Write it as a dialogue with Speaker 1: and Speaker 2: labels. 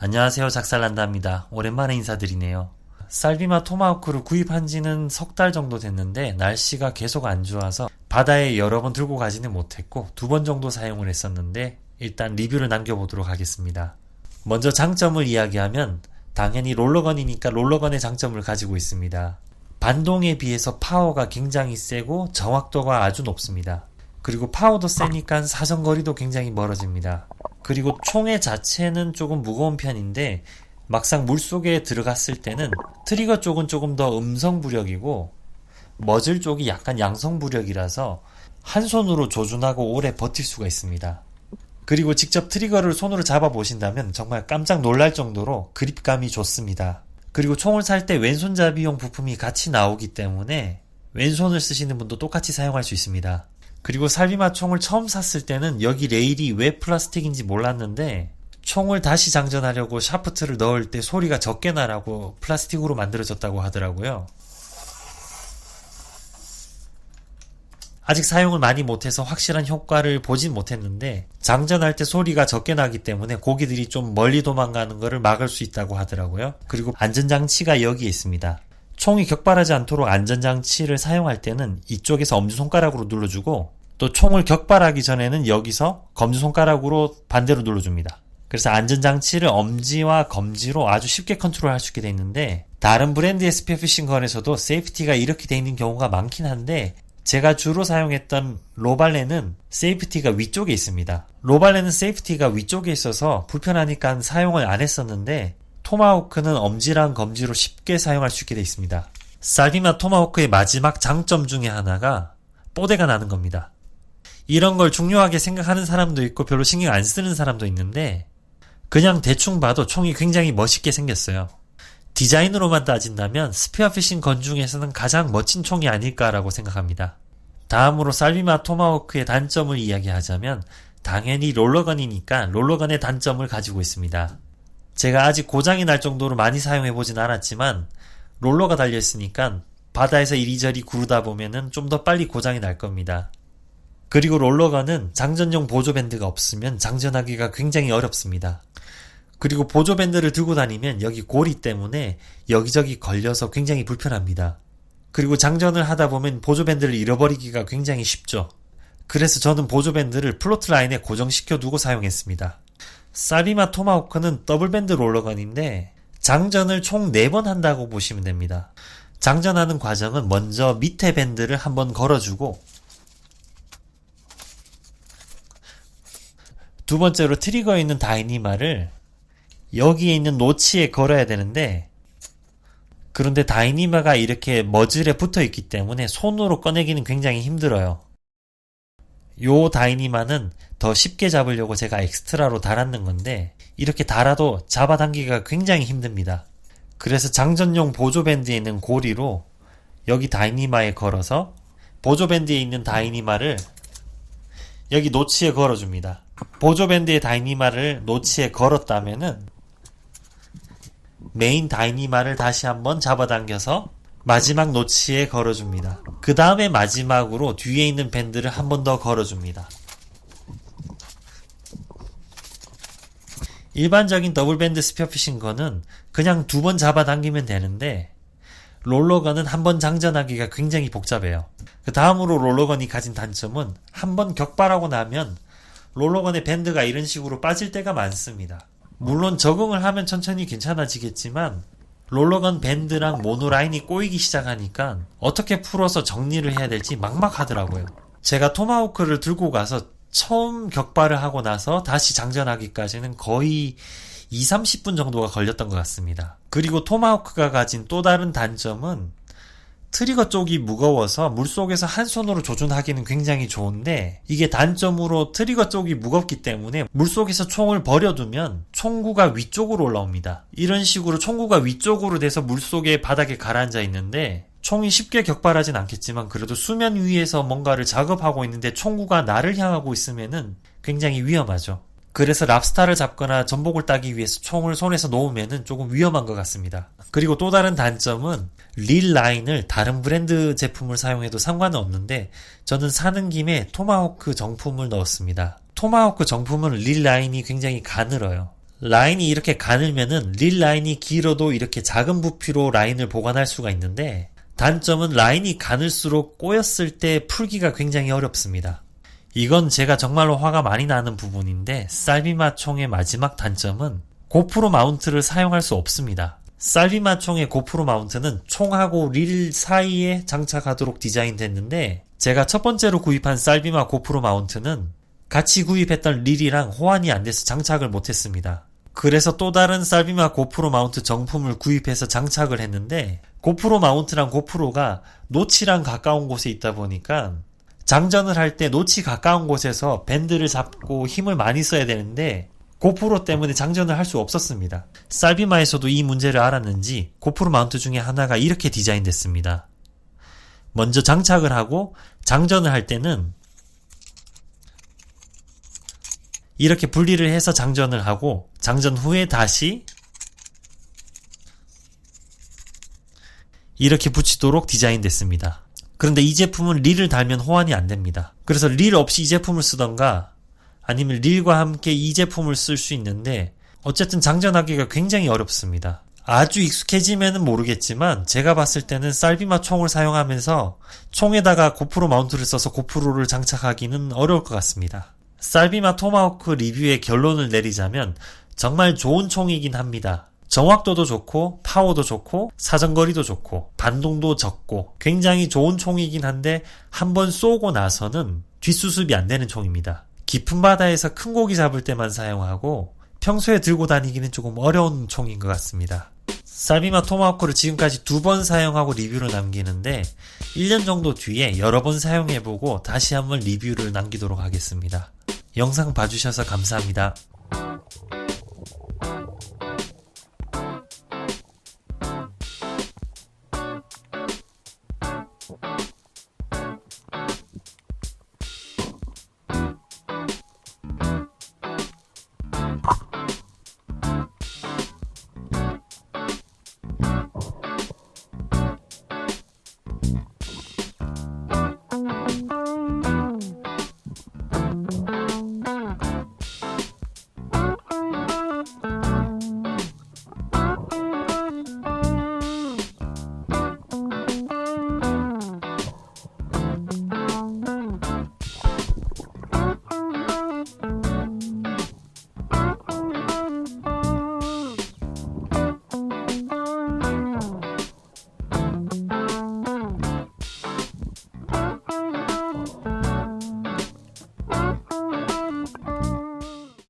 Speaker 1: 안녕하세요, 작살난다입니다. 오랜만에 인사드리네요. 살비마 토마호크를 구입한 지는 석 달 정도 됐는데 날씨가 계속 안 좋아서 바다에 여러 번 들고 가지는 못했고 2번 정도 사용을 했었는데 일단 리뷰를 남겨보도록 하겠습니다. 먼저 장점을 이야기하면 당연히 롤러건이니까 롤러건의 장점을 가지고 있습니다. 반동에 비해서 파워가 굉장히 세고 정확도가 아주 높습니다. 그리고 파워도 세니까 사정거리도 굉장히 멀어집니다. 그리고 총의 자체는 조금 무거운 편인데 막상 물속에 들어갔을 때는 트리거 쪽은 조금 더 음성부력이고 머즐 쪽이 약간 양성부력이라서 한 손으로 조준하고 오래 버틸 수가 있습니다. 그리고 직접 트리거를 손으로 잡아보신다면 정말 깜짝 놀랄 정도로 그립감이 좋습니다. 그리고 총을 살 때 왼손잡이용 부품이 같이 나오기 때문에 왼손을 쓰시는 분도 똑같이 사용할 수 있습니다. 그리고 살비마 총을 처음 샀을 때는 여기 레일이 왜 플라스틱인지 몰랐는데 총을 다시 장전하려고 샤프트를 넣을 때 소리가 적게 나라고 플라스틱으로 만들어졌다고 하더라고요. 아직 사용을 많이 못해서 확실한 효과를 보진 못했는데 장전할 때 소리가 적게 나기 때문에 고기들이 좀 멀리 도망가는 것을 막을 수 있다고 하더라고요. 그리고 안전장치가 여기에 있습니다. 총이 격발하지 않도록 안전장치를 사용할 때는 이쪽에서 엄지손가락으로 눌러주고 또 총을 격발하기 전에는 여기서 검지손가락으로 반대로 눌러줍니다. 그래서 안전장치를 엄지와 검지로 아주 쉽게 컨트롤할 수 있게 되어 있는데 다른 브랜드의 스피어피싱건에서도 세이프티가 이렇게 되어 있는 경우가 많긴 한데 제가 주로 사용했던 로발레는 세이프티가 위쪽에 있습니다. 로발레는 세이프티가 위쪽에 있어서 불편하니까 사용을 안 했었는데 토마호크는 엄지랑 검지로 쉽게 사용할 수 있게 되어 있습니다. 살비마 토마호크의 마지막 장점 중에 하나가 뽀대가 나는 겁니다. 이런 걸 중요하게 생각하는 사람도 있고 별로 신경 안 쓰는 사람도 있는데 그냥 대충 봐도 총이 굉장히 멋있게 생겼어요. 디자인으로만 따진다면 스피어피싱 건 중에서는 가장 멋진 총이 아닐까라고 생각합니다. 다음으로 살비마 토마호크의 단점을 이야기하자면 당연히 롤러건이니까 롤러건의 단점을 가지고 있습니다. 제가 아직 고장이 날 정도로 많이 사용해보진 않았지만 롤러가 달려있으니까 바다에서 이리저리 구르다 보면은 좀 더 빨리 고장이 날 겁니다. 그리고 롤러건은 장전용 보조밴드가 없으면 장전하기가 굉장히 어렵습니다. 그리고 보조밴드를 들고 다니면 여기 고리 때문에 여기저기 걸려서 굉장히 불편합니다. 그리고 장전을 하다 보면 보조밴드를 잃어버리기가 굉장히 쉽죠. 그래서 저는 보조밴드를 플로트 라인에 고정시켜 두고 사용했습니다. 살비마 토마호크는 더블밴드 롤러건인데 장전을 총 4번 한다고 보시면 됩니다. 장전하는 과정은 먼저 밑에 밴드를 한번 걸어주고 두 번째로 트리거에 있는 다이니마를 여기에 있는 노치에 걸어야 되는데 그런데 다이니마가 이렇게 머즐에 붙어 있기 때문에 손으로 꺼내기는 굉장히 힘들어요. 요 다이니마는 더 쉽게 잡으려고 제가 엑스트라로 달았는 건데 이렇게 달아도 잡아당기기가 굉장히 힘듭니다. 그래서 장전용 보조밴드에 있는 고리로 여기 다이니마에 걸어서 보조밴드에 있는 다이니마를 여기 노치에 걸어줍니다. 보조밴드의 다이니마를 노치에 걸었다면은 메인 다이니마를 다시 한번 잡아당겨서 마지막 노치에 걸어줍니다. 그 다음에 마지막으로 뒤에 있는 밴드를 한 번 더 걸어줍니다. 일반적인 더블밴드 스피어피싱 건은 그냥 2번 잡아당기면 되는데 롤러건은 한 번 장전하기가 굉장히 복잡해요. 그 다음으로 롤러건이 가진 단점은 한 번 격발하고 나면 롤러건의 밴드가 이런 식으로 빠질 때가 많습니다. 물론 적응을 하면 천천히 괜찮아지겠지만 롤러건 밴드랑 모노라인이 꼬이기 시작하니까 어떻게 풀어서 정리를 해야 될지 막막하더라고요. 제가 토마호크를 들고 가서 처음 격발을 하고 나서 다시 장전하기까지는 거의 20-30분 정도가 걸렸던 것 같습니다. 그리고 토마호크가 가진 또 다른 단점은 트리거 쪽이 무거워서 물속에서 한 손으로 조준하기는 굉장히 좋은데 이게 단점으로 트리거 쪽이 무겁기 때문에 물속에서 총을 버려두면 총구가 위쪽으로 올라옵니다. 이런 식으로 총구가 위쪽으로 돼서 물속에 바닥에 가라앉아 있는데 총이 쉽게 격발하진 않겠지만 그래도 수면 위에서 뭔가를 작업하고 있는데 총구가 나를 향하고 있으면은 굉장히 위험하죠. 그래서 랍스타를 잡거나 전복을 따기 위해서 총을 손에서 놓으면은 조금 위험한 것 같습니다. 그리고 또 다른 단점은 릴 라인을 다른 브랜드 제품을 사용해도 상관은 없는데 저는 사는 김에 토마호크 정품을 넣었습니다. 토마호크 정품은 릴 라인이 굉장히 가늘어요. 라인이 이렇게 가늘면은 릴 라인이 길어도 이렇게 작은 부피로 라인을 보관할 수가 있는데, 단점은 라인이 가늘수록 꼬였을 때 풀기가 굉장히 어렵습니다. 이건 제가 정말로 화가 많이 나는 부분인데, 쌀비마 총의 마지막 단점은 고프로 마운트를 사용할 수 없습니다. 쌀비마 총의 고프로 마운트는 총하고 릴 사이에 장착하도록 디자인됐는데, 제가 첫 번째로 구입한 쌀비마 고프로 마운트는 같이 구입했던 릴이랑 호환이 안 돼서 장착을 못했습니다. 그래서 또 다른 쌀비마 고프로 마운트 정품을 구입해서 장착을 했는데, 고프로 마운트랑 고프로가 노치랑 가까운 곳에 있다 보니까 장전을 할 때 노치 가까운 곳에서 밴드를 잡고 힘을 많이 써야 되는데, 고프로 때문에 장전을 할 수 없었습니다. 쌀비마에서도 이 문제를 알았는지 고프로 마운트 중에 하나가 이렇게 디자인됐습니다. 먼저 장착을 하고 장전을 할 때는 이렇게 분리를 해서 장전을 하고, 장전 후에 다시 이렇게 붙이도록 디자인됐습니다. 그런데 이 제품은 릴을 달면 호환이 안 됩니다. 그래서 릴 없이 이 제품을 쓰던가 아니면 릴과 함께 이 제품을 쓸 수 있는데, 어쨌든 장전하기가 굉장히 어렵습니다. 아주 익숙해지면은 모르겠지만 제가 봤을 때는 쌀비마 총을 사용하면서 총에다가 고프로 마운트를 써서 고프로를 장착하기는 어려울 것 같습니다. 쌀비마 토마호크 리뷰의 결론을 내리자면 정말 좋은 총이긴 합니다. 정확도도 좋고 파워도 좋고 사정거리도 좋고 반동도 적고 굉장히 좋은 총이긴 한데, 한번 쏘고 나서는 뒷수습이 안 되는 총입니다. 깊은 바다에서 큰 고기 잡을 때만 사용하고 평소에 들고 다니기는 조금 어려운 총인 것 같습니다. 쌀비마 토마호크를 지금까지 2번 사용하고 리뷰를 남기는데, 1년 정도 뒤에 여러 번 사용해보고 다시 한번 리뷰를 남기도록 하겠습니다. 영상 봐주셔서 감사합니다.